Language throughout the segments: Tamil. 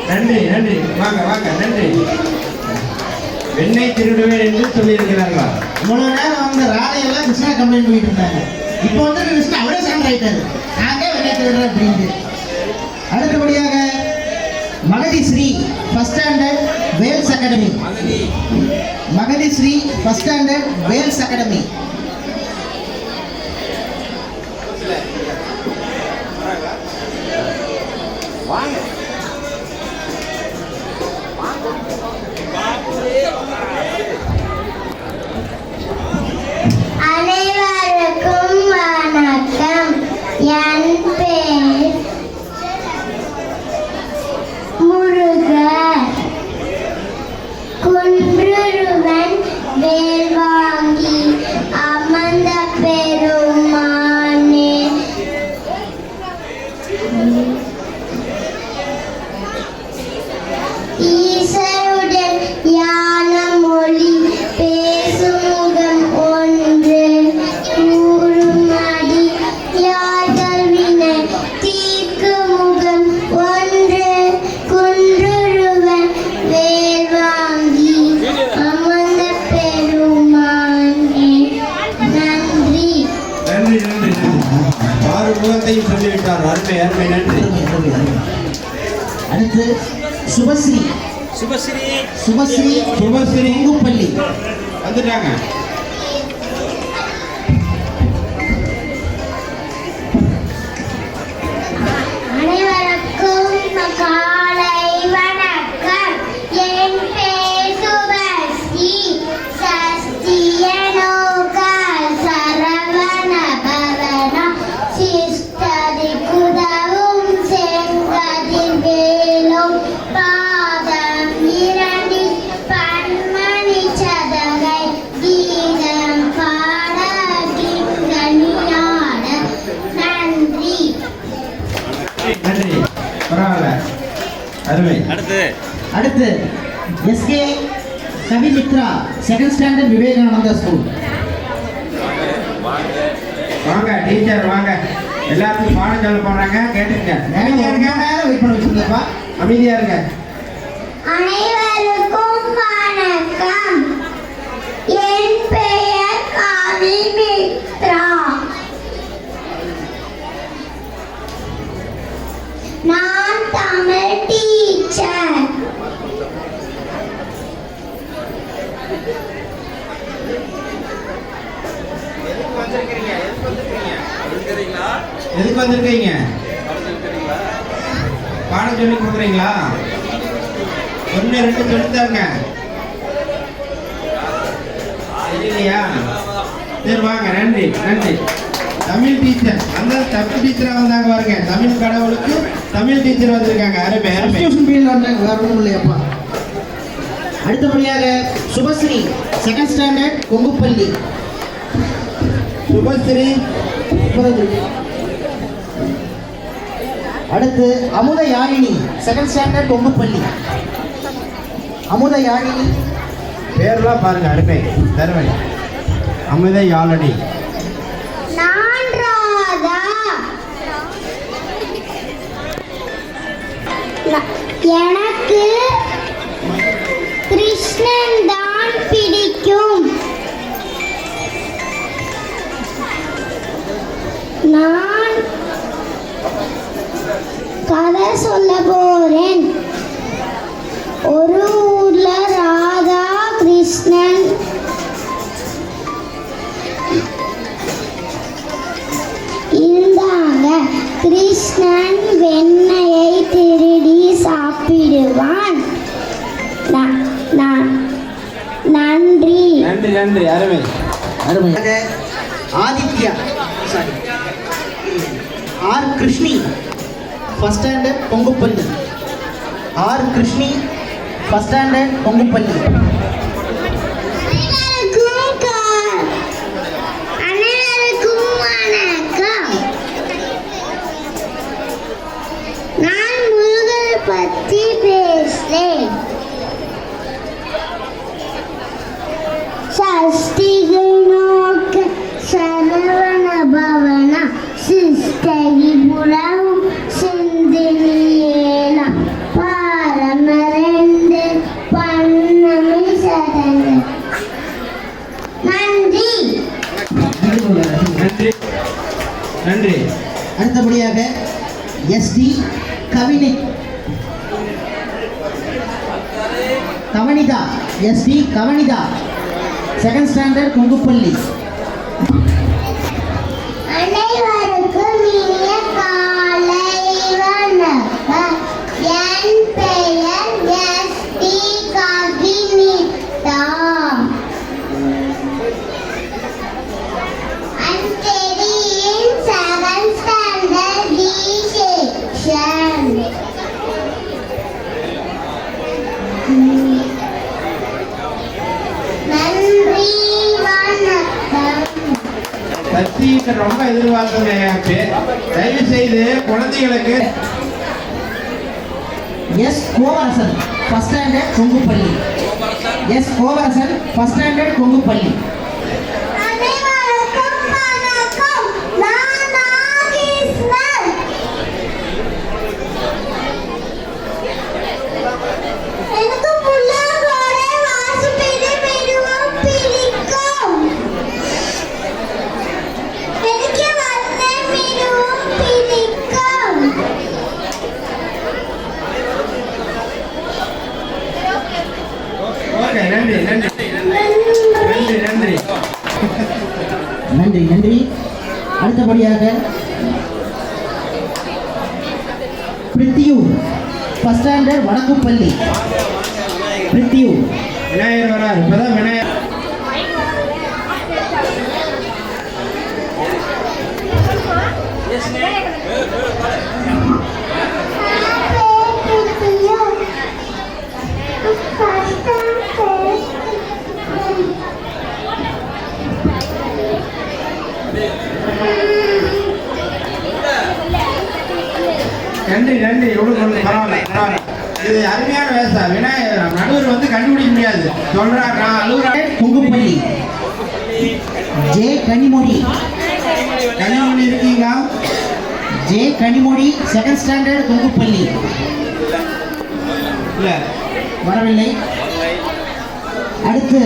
நன்றி நன்றி. வாங்க வாங்க. நன்றி. வெண்ணெய் திருடுவேன் என்று சொல்லியிருக்கிறார்களா? இவ்வளவு நேரம் வந்து ராதையெல்லாம் கிருஷ்ணா கம்ப்ளைண்ட் பண்ணிட்டு இருந்தாங்க. இப்போ வந்து கிருஷ்ணா அவரே சண்டை ஆயிட்டாரு. நாங்க வெண்ணெய் திருடுறேன் அப்படின்ட்டு. அடுத்தபடியாக Magathi Sri first standard Vels academy. Magathi Sri first standard Vels academy. அனைவருக்கும் வணக்கம். என் பேர் முருகன். குன்றுருவன் வேல் வாங்கி அமர்ந்த பெருமானே, ஈசருடன் யான மொழி பேசும் முகம் ஒன்று, கூறுமடி யார்கள் வினை தீர்க்கும் முகம் ஒன்று, குன்றுருவன் வேல் வாங்கி அமர்ந்த பெருமானே. நன்றி நன்றி நன்றி நன்றி. ஆறு முகத்தையும் சொல்லிவிட்டார். அருமை அருமை. நன்றி. அடுத்து சுபஸ்ரீ சுபஸ்ரீ சுபஸ்ரீ சுபஸ்ரீ பள்ளி வந்துட்டாங்க. அனைவருக்கும் காலை வணக்கம். என் பேர் சுபஸ்ரீ. சஸ்தியனோகால் சரவண பவன சிஷ்டதி குதவும் செங்கதிர் வேலும் பாதம் இரண்டில் பன்மணி சதங்கை கீதம் பாட கிங்கனியாட. நன்றி நன்றி. பரவாயில்ல. அருமை. அடுத்து S K Kavimitra second standard Vivekananda school. வாங்க டீச்சர் வாங்க. எல்லாத்துக்கும் பாடம் சொல்ல போறாங்க. கேட்டுங்க. அமைதியா இருங்க. வெயிட் பண்ண வச்சுருந்தப்பா. அமைதியா இருங்க. அனைவருக்கும் வணக்கம். என் பெயர் கவிமித்ரா. நான் தமிழ் டீச்சர். எதுக்கு வந்திருக்கீங்க? பாடம் சொல்லி கொடுக்குறீங்களா? ஒன்று ரெண்டு சொல்லித்தாருங்க. இல்லையா? சரி வாங்க. நன்றி நன்றி. தமிழ் டீச்சர் அந்த தமிழ் டீச்சரா வந்தாங்க பாருங்க. தமிழ் கடவுளுக்கு தமிழ் டீச்சர் வந்திருக்காங்க. அருமை அருமை. வந்தாங்க, வேற ஒன்றும் இல்லையப்பா. அடுத்தபடியாக சுபஸ்ரீ செகண்ட் ஸ்டாண்டர்ட் கொங்குப்பள்ளி. சுபஸ்ரீ. அடுத்து அமுத யாழினி செகண்ட் ஸ்டாண்டர்ட் கொங்குப்பள்ளி. அமுத யாழினி பேர்லாம் பாருங்க. அருமை தருமை. அமுத யாழினி. நான் ராதா. எனக்கு கிருஷ்ணன் தான் பிடிக்கும். நான் கதை சொல்ல போறேன். ஒரு ஊர்ல ராதா கிருஷ்ணன் இருந்தாங்க. கிருஷ்ணன் வெண்ணெயை திருடி சாப்பிடுவான். நன்றி நன்றி நன்றி. அருமை அருமை. Aditya sorry R Krishni first standard Pongupalli. R Krishni first standard Pongupalli. அனைவருக்கும் வணக்கம். நான் முருகனை பற்றி பேசுறேன். சஷ்டிகை நோக்க சரவண பவன சிஷ்டகி புறம் சிந்தினி ஏன பார நன்றி. அடுத்தபடியாக ST கவனிதா, ST கவனிதா, second standard Kongupalli. அனைவருக்கும் இனிய காலை வணக்கம். என் பெயர் எஸ்.டி. கவினிதா. I'm studying 7th standard D section. நன்றி வணக்கம். சக்திக்கு ரொம்ப எதிர்பார்த்தேன். தயவு செய்து குழந்தைகளுக்கு S Kovarasan first standard Kongupalli. S Kovarasan first standard Kongupalli. அனைவருக்கும் வணக்கம். நான் நாகேஸ்வரன். எனக்கு புல்லாங்குழல் வாசிப்பது மிகவும் பிடிக்கும். எனக்கு வண்ணம் மிகவும் பிடிக்கும். ஓகே. நன்றி நன்றி நன்றி நன்றி. நன்றி நன்றி. அடுத்தபடியாக பிரித்தியூ ஃபர்ஸ்ட் ஸ்டாண்டர்ட் வடக்குப்பள்ளி. பிரித்தியூ. விநாயகர் வரார். இப்பதான் விநாயகர். நன்றி நன்றி. எவ்வளவு பரவாயில்ல பரவாயில்ல. இது அருமையான வேசா. விநாயகர் நடுவர் வந்து கண்டுபிடிக்க முடியாது சொல்றாரு. நான் அழுகுறேன். கொங்குப்பள்ளி. ஜே கனிமொழி. கல்யாணம் இருக்கீங்களா? J Kanimozhi second standard Kongupalli. இல்ல வரவில்லை. அடுத்து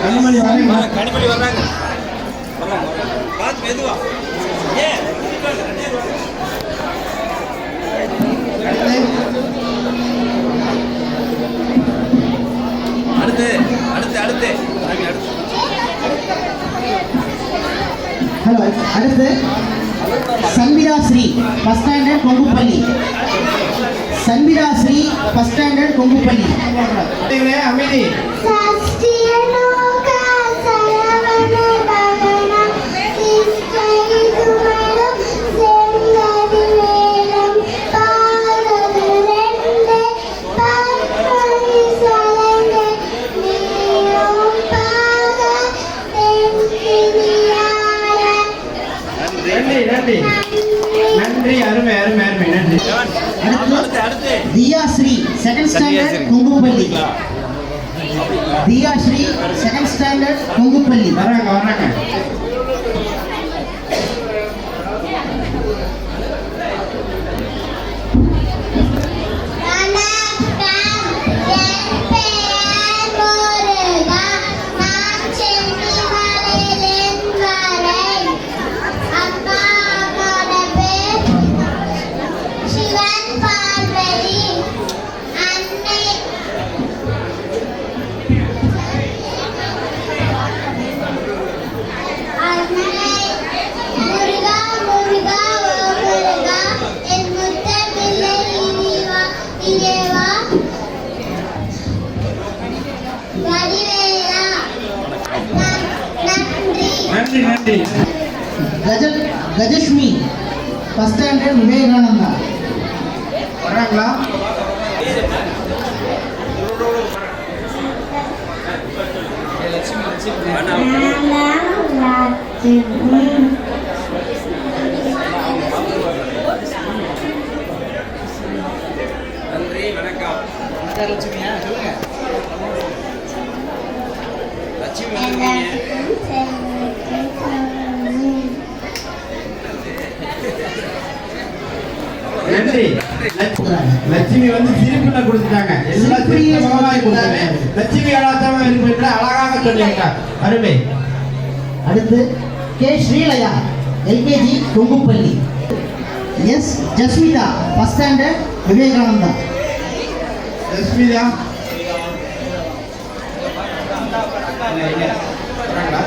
கனிமொழி வரீங்களா? கனிமொழி வர்றாங்க. பார்த்து மெதுவா. ஏன் அடுத்து அடுத்து அடுத்து அடுத்து ஹலோ. அடுத்து Sanvitha Sri first standard Kongupalli. Sanvitha Sri first standard Kongupalli. குழந்தைகளே, அமைதி. சஸ்தியலோக சரவண பவன சிஷ்டை சுமரும் செங்கதி வேலம் பாதது ரெண்டு பற்பொழி சலங்க நீரும் பாத தென்கிரியார. நன்றி நன்றி நன்றி. அருமை அருமை அருமை. நன்றி. அடுத்து அடுத்து தியா ஸ்ரீ செகண்ட் ஸ்டாண்டர்ட் கொங்குப்பள்ளி. தியா ஸ்ரீ செகண்ட் ஸ்டாண்டர்ட் கொங்குப்பள்ளி. வராங்க வராங்க. வணக்கம். என் பெயர் முருகா. நான் சென்னிமலையிலிருந்து வரேன். அம்மா அப்பாவோட பேர் சிவன் பார்வதி. அன்னை முருகா முருகா ஓ முருகா என் முத்த பிள்ளை இறைவா வடிவேலா. நன்றி. நன்றி நன்றி. கஜஸ்மி ஃபர்ஸ்ட் ஸ்டாண்டர்ட் விவேகானந்தா. வராங்களா? நன்றி வணக்கம். லட்சுமியா சொல்லுங்க. லட்சுமி நன்றி. லட்சுமி வந்து சிரிப்புல கொடுத்துட்டாங்க. எல்லாம் சிரிப்பு முகமாய் கொடுத்தாங்க. லட்சுமி அழகாம இருக்கிற அழகாக சொல்லியிருக்காங்க. அருமை. அடுத்து K Srilaya LKG Thongupalli. S Jasmitha first standard Vivekananda. Jasmitha இல்ல, இல்ல. வராங்களா?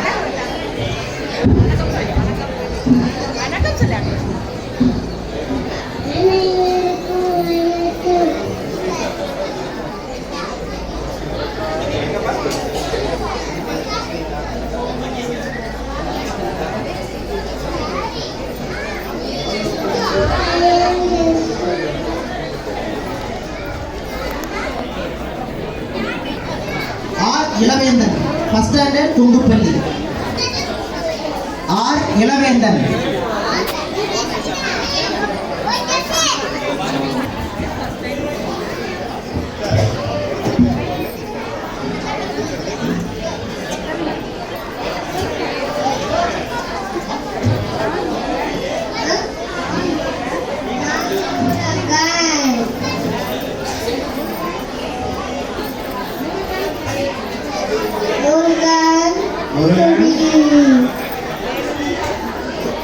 R Ilavendhan first standard Thungupalli. R Ilavendhan.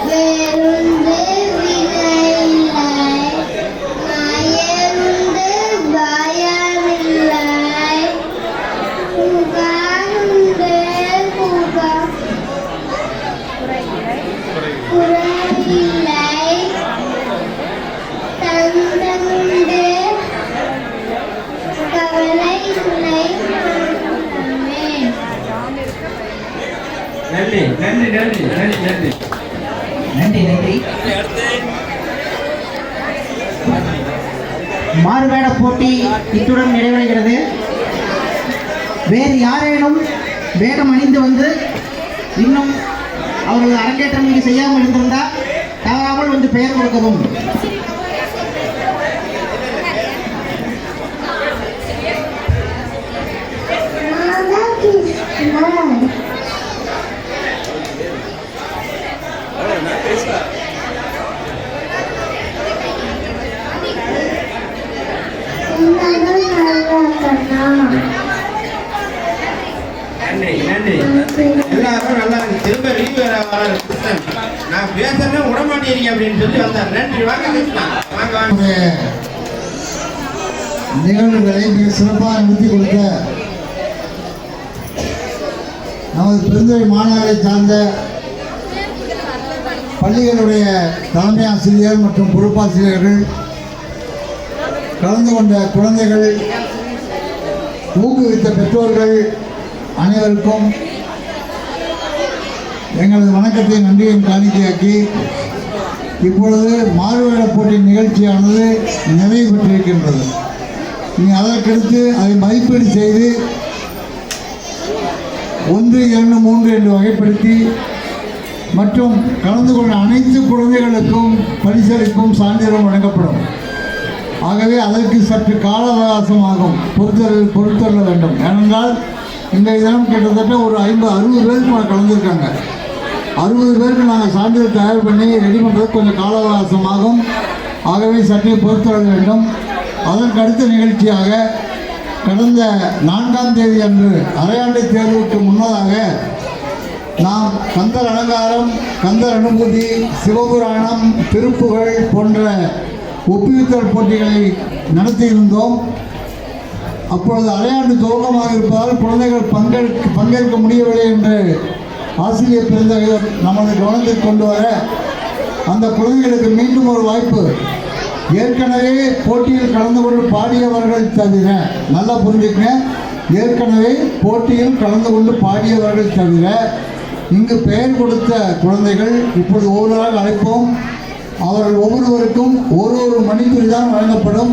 வேறுண்டு வினையில்லை, மயருண்டு பயமில்லை, புகாருண்டு குறையில்லை, தந்தமுண்டு கவலை இல்லை. நன்றி நன்றி நன்றி நன்றி நன்றி நன்றி நன்றி. அடுத்து மாறுவேட போட்டி இத்துடன் நிறைவடைகிறது. வேறு யாரேனும் வேடம் அணிந்து வந்து இன்னும் அவர்கள் அரங்கேற்றம் இங்கு செய்யாமல் இருந்திருந்தால் தவறாமல் வந்து பெயர் கொடுக்கவும். நான் பேசுறேன். நன்றி நன்றி எல்லாரும் நல்லா இருக்கு. திரும்ப லீவ் வேற வர கிருஷ்ணன் நான் பேசுறேன்னு விடமாட்டேங்க அப்படின்னு சொல்லி வந்தார். நன்றி. வாங்க கிருஷ்ணா, வாங்க வாங்க. நிகழ்வுகளை மிக சிறப்பாக நடத்தி கொடுத்த நமது பெருந்துறை மாநகரை சார்ந்த பள்ளிகளுடைய தலைமை ஆசிரியர் மற்றும் பொறுப்பாசிரியர்கள், கலந்து கொண்ட குழந்தைகள், ஊக்குவித்த பெற்றோர்கள் அனைவருக்கும் எங்களது வணக்கத்தை நன்றியும் காணிக்கையாக்கி இப்பொழுது மாறுவேட போட்டி நிகழ்ச்சியானது நிறைவு பெற்றிருக்கின்றது. இனி அதற்கடுத்து அதை மதிப்பீடு செய்து 1, 2, 3 என்று வகைப்படுத்தி மற்றும் கலந்து கொண்ட அனைத்து குழந்தைகளுக்கும் பரிசளிப்பும் சான்றிதழும் வழங்கப்படும். ஆகவே அதற்கு சற்று கால அவகாசமாகும், பொறுத்தள்ள வேண்டும். ஏனென்றால் இன்றைய தினம் கிட்டத்தட்ட ஒரு 50-60 பேருக்கு கலந்துருக்காங்க. 60 பேருக்கு நாங்கள் சான்றிதழ் தயார் பண்ணி ரெடி பண்ணுறதுக்கு கொஞ்சம் கால அவகாசமாகும். ஆகவே சற்றே பொறுத்தள்ள வேண்டும். அதற்கு அடுத்த நிகழ்ச்சியாக கடந்த 4ஆம் தேதி அன்று அரையாண்டு தேர்வுக்கு முன்னதாக நாம் கந்தர் அலங்காரம், கந்தர் அனுபூதி, சிவபுராணம், திருப்புகழ் போன்ற ஒப்புவித்தல் போட்டிகளை நடத்தியிருந்தோம். அப்பொழுது அரையாண்டு துவக்கமாக இருப்பதால் குழந்தைகள் பங்கேற்க முடியவில்லை என்று ஆசிரியர் பெருந்தகைவர் நமது கவனத்தில் கொண்டு வர அந்த குழந்தைகளுக்கு மீண்டும் ஒரு வாய்ப்பு. ஏற்கனவே போட்டியில் கலந்து கொண்டு பாடியவர்கள் தவிர, நல்லா புரிஞ்சுக்கங்க, ஏற்கனவே போட்டியில் கலந்து கொண்டு பாடியவர்கள் தவிர இங்கு பெயர் கொடுத்த குழந்தைகள் இப்பொழுது ஒவ்வொருவராக அழைப்போம். அவர்கள் ஒவ்வொருவருக்கும் ஒரு மணித்துளி தான் வழங்கப்படும்.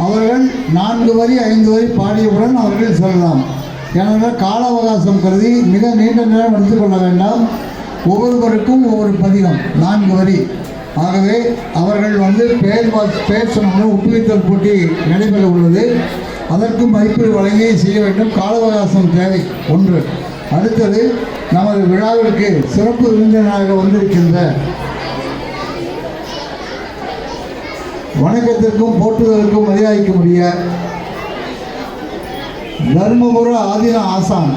அவர்கள் 4 வரி 5 வரி பாடியவுடன் அவர்கள் செல்லலாம். ஏனென்றால் கால அவகாசம் கருதி மிக நீண்ட நேரம் எடுத்துக்கொள்ள வேண்டாம். ஒவ்வொருவருக்கும் ஒவ்வொரு பதிகம் 4 வரி. ஆகவே அவர்கள் பெயர் சொன்ன ஒப்புவித்தல் போட்டி நடைபெற உள்ளது. அதற்கும் மதிப்பீடு வழங்கி செய்ய வேண்டும். கால அவகாசம் தேவை. 1. அடுத்தது, நமது விழாவிற்கு சிறப்பு விருந்தினராக வந்திருக்கின்ற வணக்கத்திற்கும் போற்றுதலுக்கும் மரியாதைக்க முடிய தர்மபுர ஆதீன ஆசான்,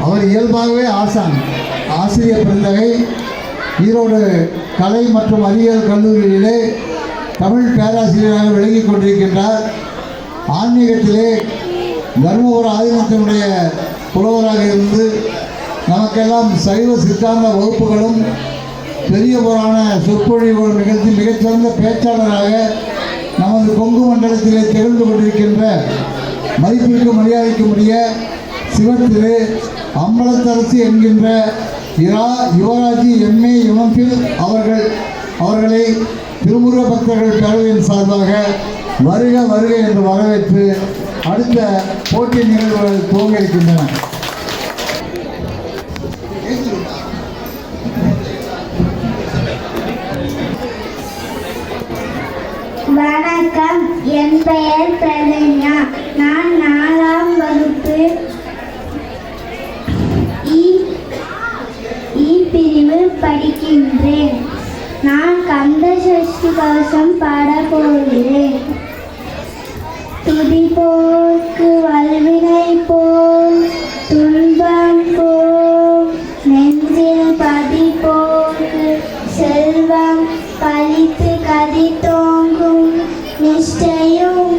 அவர் இயல்பாகவே ஆசான், ஆசிரியர் பெருந்தகை ஈரோடு கலை மற்றும் அறிவியல் கல்லூரியிலே தமிழ் பேராசிரியராக விளங்கிக் கொண்டிருக்கின்றார். ஆன்மீகத்திலே தர்மபுர ஆதீனத்தினுடைய புலவராக இருந்து நமக்கெல்லாம் சைவ சித்தாந்த வகுப்புகளும் பெரிய புராண சொற்பொழிவுகள் நிகழ்த்தி மிகச்சிறந்த பேச்சாளராக நமது கொங்கு மண்டலத்திலே திகழ்ந்து கொண்டிருக்கின்ற மதிப்பிற்கு மரியாதைக்குரிய சிவத்திரு அம்பலத்தரசி என்கின்ற யுவராஜி எம்ஏ எம்எம்பில் அவர்களை திருமுருக பக்தர்கள் பேரவையின் சார்பாக வருக வருக என்று வரவேற்று அடுத்த போட்டி நிகழ்வுகள் துவங்க இருக்கின்றன. வணக்கம், என் பெயர் பிரதன்யா. நான் 4ஆம் வகுப்பு இ பிரிவு படிக்கின்றேன். நான் கந்த சஷ்டி கவசம் பாடப் போகிறேன். துதி போக்கு வல்வினை போல் துன்பம் போல் நெஞ்சில் பதி போக்கு செல்வம் பழித்து கதி தோங்கும் நிஷ்டையும்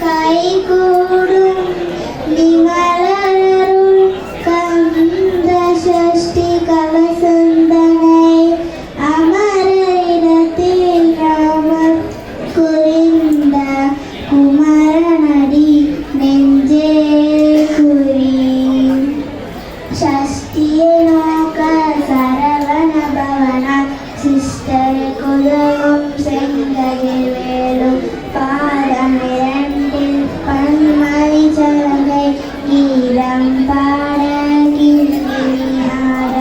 கைகூடும் நிமலரும் கந்த சஷ்டி கவசந்தனை அமரிடத்தில் ராமர் குறிந்த குமரனடி நெஞ்சே குறி சஷ்டியை நோக்க சரவண பவனார் சிஸ்டர் குலவும் செங்கதில் வேலும் பாதமிரண்டில் பன்மணி சலங்கை கீதம் பாட கிண்ணியாட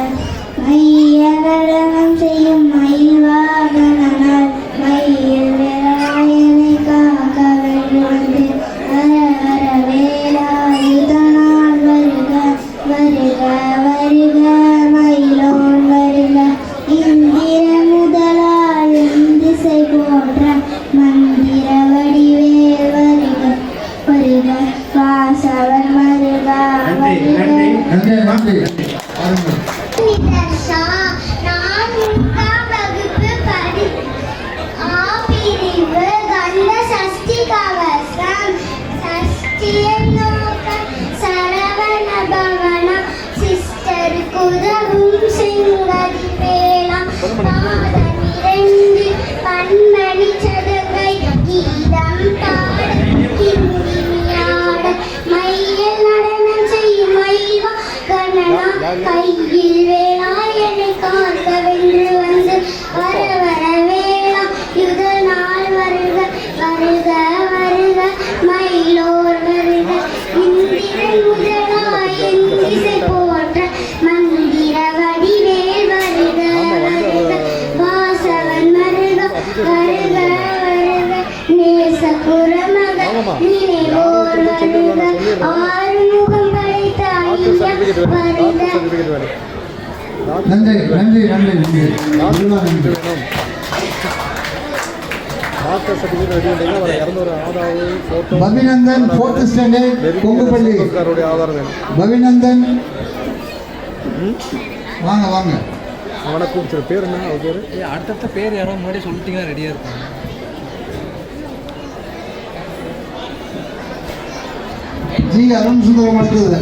மைய நடனம் செய்யும் மயில் வாகனார் மையில் விராயனை காக்க வேண்டும் வர வர வேலாயுதனால் வருக வருக வருக மயிலோன் வருக இந்திர முதலால் திசை போன்ற மந்திர வடிவேல் வருக வருக வாசவன் வருக நன்றி நன்றி நன்றி நன்றி பாருங்கள். நிதர்ஷா, நான் 3ஆம் வகுப்பு பிரிவு கந்த சஷ்டி கவசம். சஷ்டியை நோக்க சரவண பவனம் சிஸ்டர் குதவும் செங்கதி வேளாம் பாதமிரண்டு பன்மணி சதங்கை கீதம் பாட கிண்ணியாட மையில் நடனம் செய்யும் மயில்வா கணனா கையில் வேளாயனை காக்க வென்று வந்து வர வர வேளா யுதனால் வருக வருக வருக மயிலோர் வருக இந்திரன் முதலாய் திசை போன்ற மந்திர வடிவேல் வருக வருக வாசவன் வருக வருக வருக நேசபுரமக நினைவோர் வருக ஆறுமுகம் படைத்த ஐயா வருக. நன்றி நன்றி நன்றி நன்றி எல்லாம் நன்றி. பவிநந்தன் 4th ஸ்டாண்டர்ட் கொங்குப்பள்ளி. பவிநந்தன் வாங்க வாங்க. அவனை கூப்பிட்டு பேர் என்ன அவர் பேர்? அடுத்தடுத்த பேர் யாரோ முன்னாடி சொல்லிட்டீங்கன்னா ரெடியாக இருப்பாங்க. ஜி அருண் சுந்தரம் அடுத்தது.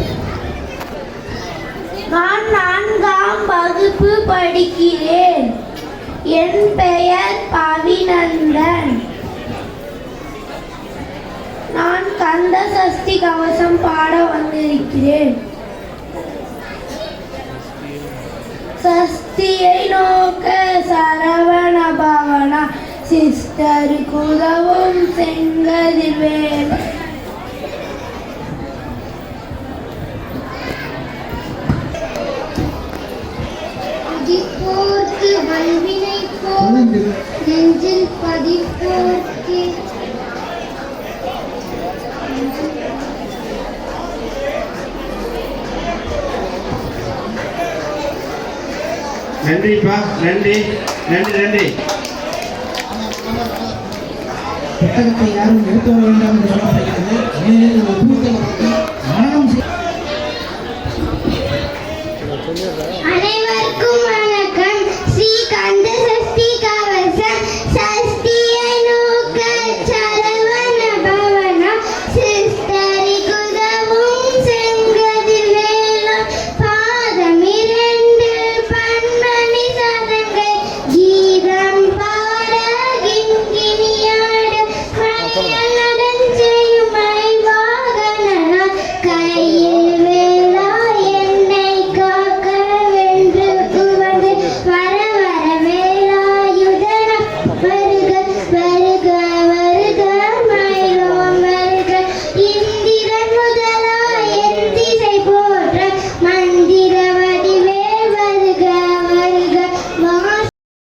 நான் 4ஆம் வகுப்பு படிக்கிறேன். என் பெயர் பவிநந்தன். நான் கந்த சஷ்டி கவசம் பாட வந்திருக்கிறேன். சஷ்டியை நோக்க சரவண பவனா சிஸ்டர் குதவும் செங்கதில் வேல் பதிப்போர்க்கு வல்வினை போல் நெஞ்சில் பதிப்போர்க்கு நன்றிப்பா நன்றி நன்றி நன்றி. புத்தகத்தை யாரும் எடுத்து வர வேண்டாம் என்று சொல்லப்படுகிறது. ஏனெனில் ஒரு புத்தகத்தை மரணம்